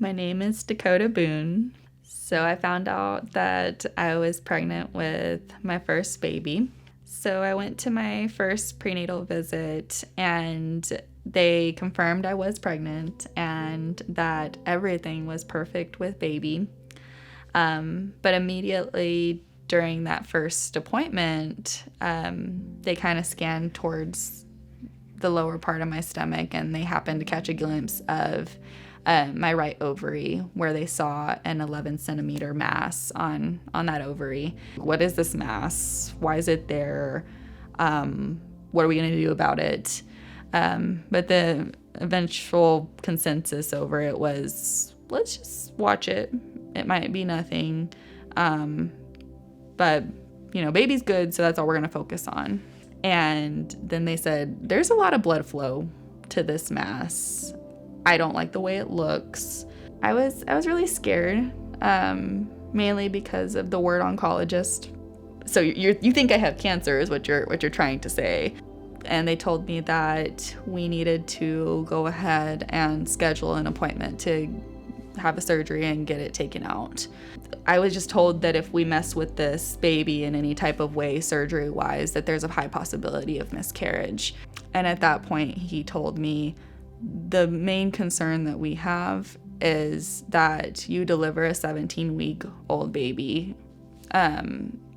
My name is Dakota Boone. So I found out that I was pregnant with my first baby. So I went to my first prenatal visit and they confirmed I was pregnant and that everything was perfect with baby. But immediately during that first appointment, they kind of scanned towards the lower part of my stomach and they happened to catch a glimpse of my right ovary where they saw an 11 centimeter mass on that ovary. What is this mass? Why is it there? What are we going to do about it? But the eventual consensus over it was, let's just watch it. It might be nothing. But, baby's good, so that's all we're going to focus on. And then they said, there's a lot of blood flow to this mass. I don't like the way it looks. I was really scared, mainly because of the word oncologist. So you think I have cancer is what you're trying to say. And they told me that we needed to go ahead and schedule an appointment to have a surgery and get it taken out. I was just told that if we mess with this baby in any type of way, surgery-wise, that there's a high possibility of miscarriage. And at that point, he told me the main concern that we have is that you deliver a 17-week-old baby,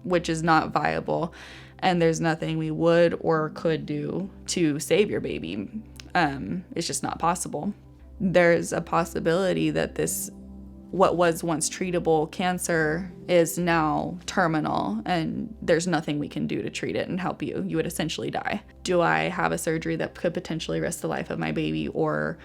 which is not viable, and there's nothing we would or could do to save your baby. It's just not possible. There's a possibility that this, what was once treatable cancer, is now terminal and there's nothing we can do to treat it and help you. You would essentially die. Do I have a surgery that could potentially risk the life of my baby, or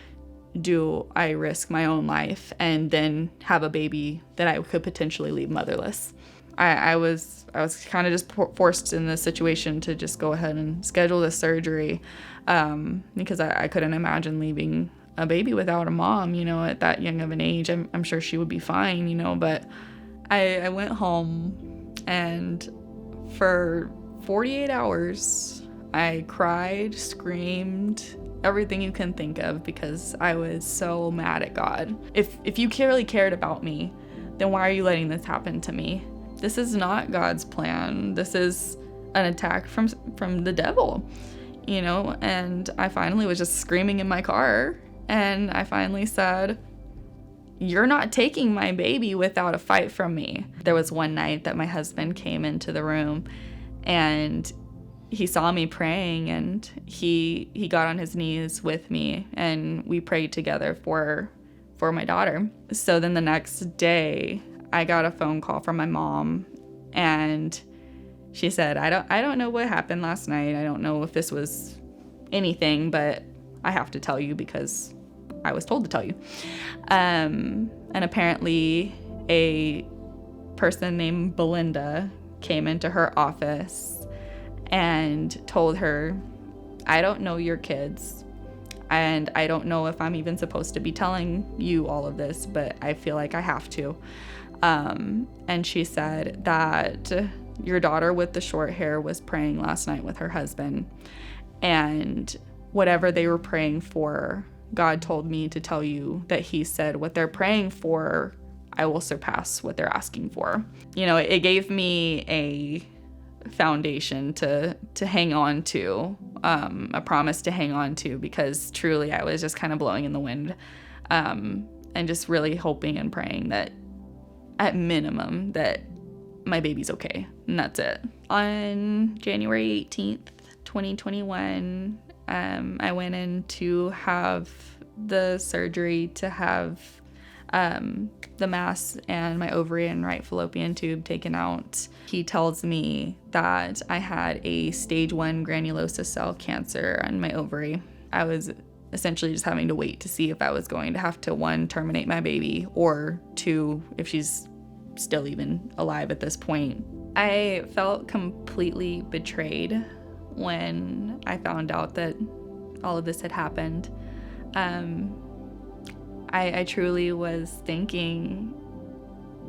do I risk my own life and then have a baby that I could potentially leave motherless? I was kind of just forced in this situation to just go ahead and schedule this surgery because I couldn't imagine leaving a baby without a mom, at that young of an age. I'm sure she would be fine, but I went home and for 48 hours, I cried, screamed, everything you can think of because I was so mad at God. If you really cared about me, then why are you letting this happen to me? This is not God's plan. This is an attack from the devil, and I finally was just screaming in my car. And I finally said, you're not taking my baby without a fight from me. There was one night that my husband came into the room and he saw me praying and he got on his knees with me and we prayed together for my daughter. So then the next day I got a phone call from my mom and she said, I don't know what happened last night. I don't know if this was anything, but I have to tell you because I was told to tell you. And apparently a person named Belinda came into her office and told her, I don't know your kids, and I don't know if I'm even supposed to be telling you all of this, but I feel like I have to. And she said that your daughter with the short hair was praying last night with her husband, and whatever they were praying for, God told me to tell you that he said what they're praying for, I will surpass what they're asking for. It gave me a foundation to hang on to, a promise to hang on to, because truly I was just kind of blowing in the wind, and just really hoping and praying that at minimum that my baby's okay, and that's it. On January 18th, 2021, I went in to have the surgery to have the mass and my ovary and right fallopian tube taken out. He tells me that I had a stage 1 granulosa cell cancer on my ovary. I was essentially just having to wait to see if I was going to have to, 1, terminate my baby, or 2, if she's still even alive at this point. I felt completely betrayed when I found out that all of this had happened. I truly was thinking,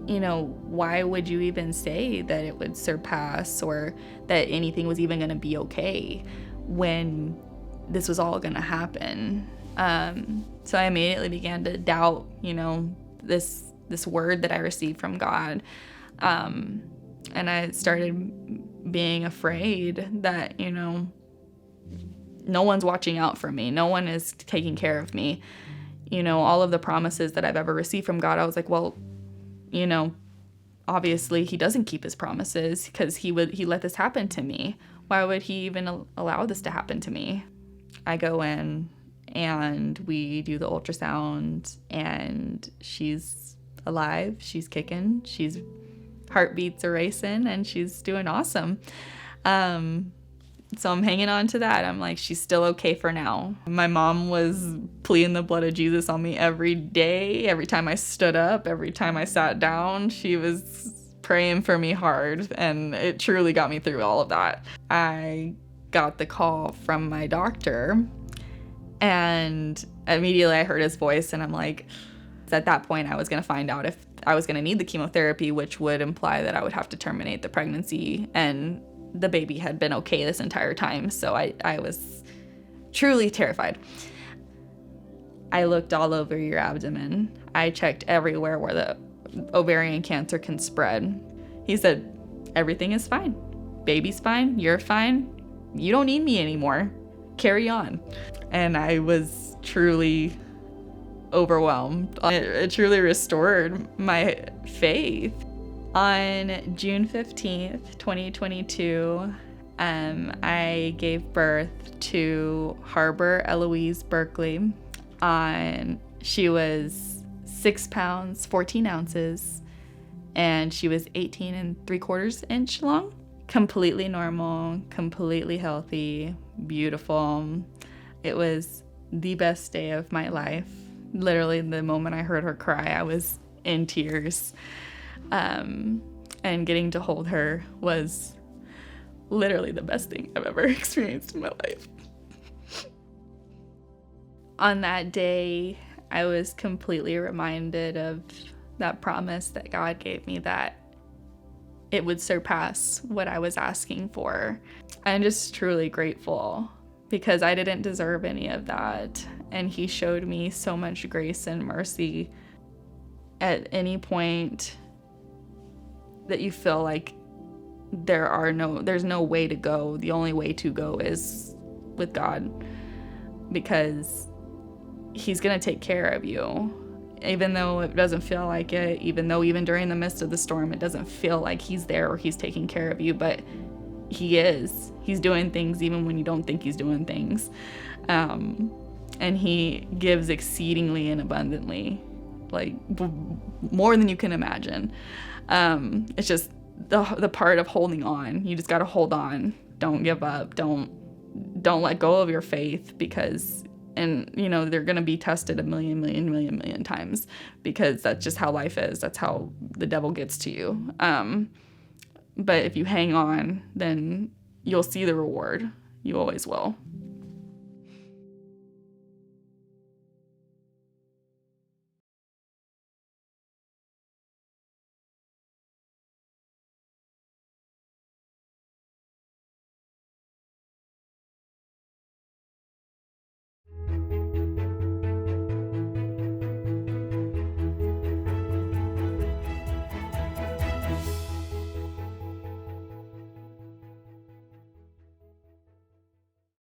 why would you even say that it would surpass or that anything was even going to be okay when this was all going to happen? So I immediately began to doubt, this word that I received from God. And I started being afraid that, no one's watching out for me. No one is taking care of me. All of the promises that I've ever received from God, I was like, well, obviously he doesn't keep his promises, because he let this happen to me. Why would he even allow this to happen to me? I go in and we do the ultrasound, and she's alive. She's kicking. She's heartbeats are racing, and she's doing awesome. So I'm hanging on to that. I'm like, she's still okay for now. My mom was pleading the blood of Jesus on me every day. Every time I stood up, every time I sat down, she was praying for me hard. And it truly got me through all of that. I got the call from my doctor, and immediately I heard his voice, and I'm like, at that point I was going to find out if I was going to need the chemotherapy, which would imply that I would have to terminate the pregnancy. And the baby had been okay this entire time. So I was truly terrified. I looked all over your abdomen. I checked everywhere where the ovarian cancer can spread. He said, everything is fine. Baby's fine. You're fine. You don't need me anymore. Carry on. And I was truly overwhelmed. It truly restored my faith. On June 15th, 2022, I gave birth to Harbor Eloise Berkeley. She was 6 pounds, 14 ounces, and she was 18 3/4 inch long. Completely normal, completely healthy, beautiful. It was the best day of my life. Literally, the moment I heard her cry, I was in tears. And getting to hold her was literally the best thing I've ever experienced in my life. On that day, I was completely reminded of that promise that God gave me, that it would surpass what I was asking for. I'm just truly grateful, because I didn't deserve any of that. And he showed me so much grace and mercy. At any point that you feel like there's no way to go, the only way to go is with God, because he's gonna take care of you. Even though it doesn't feel like it, even though even during the midst of the storm, it doesn't feel like he's there or he's taking care of you, but he is. He's doing things even when you don't think he's doing things. And he gives exceedingly and abundantly, like more than you can imagine. It's just the part of holding on. You just got to hold on. Don't give up. Don't let go of your faith, because, and they're going to be tested a million times, because that's just how life is. That's how the devil gets to you. But if you hang on, then you'll see the reward. You always will.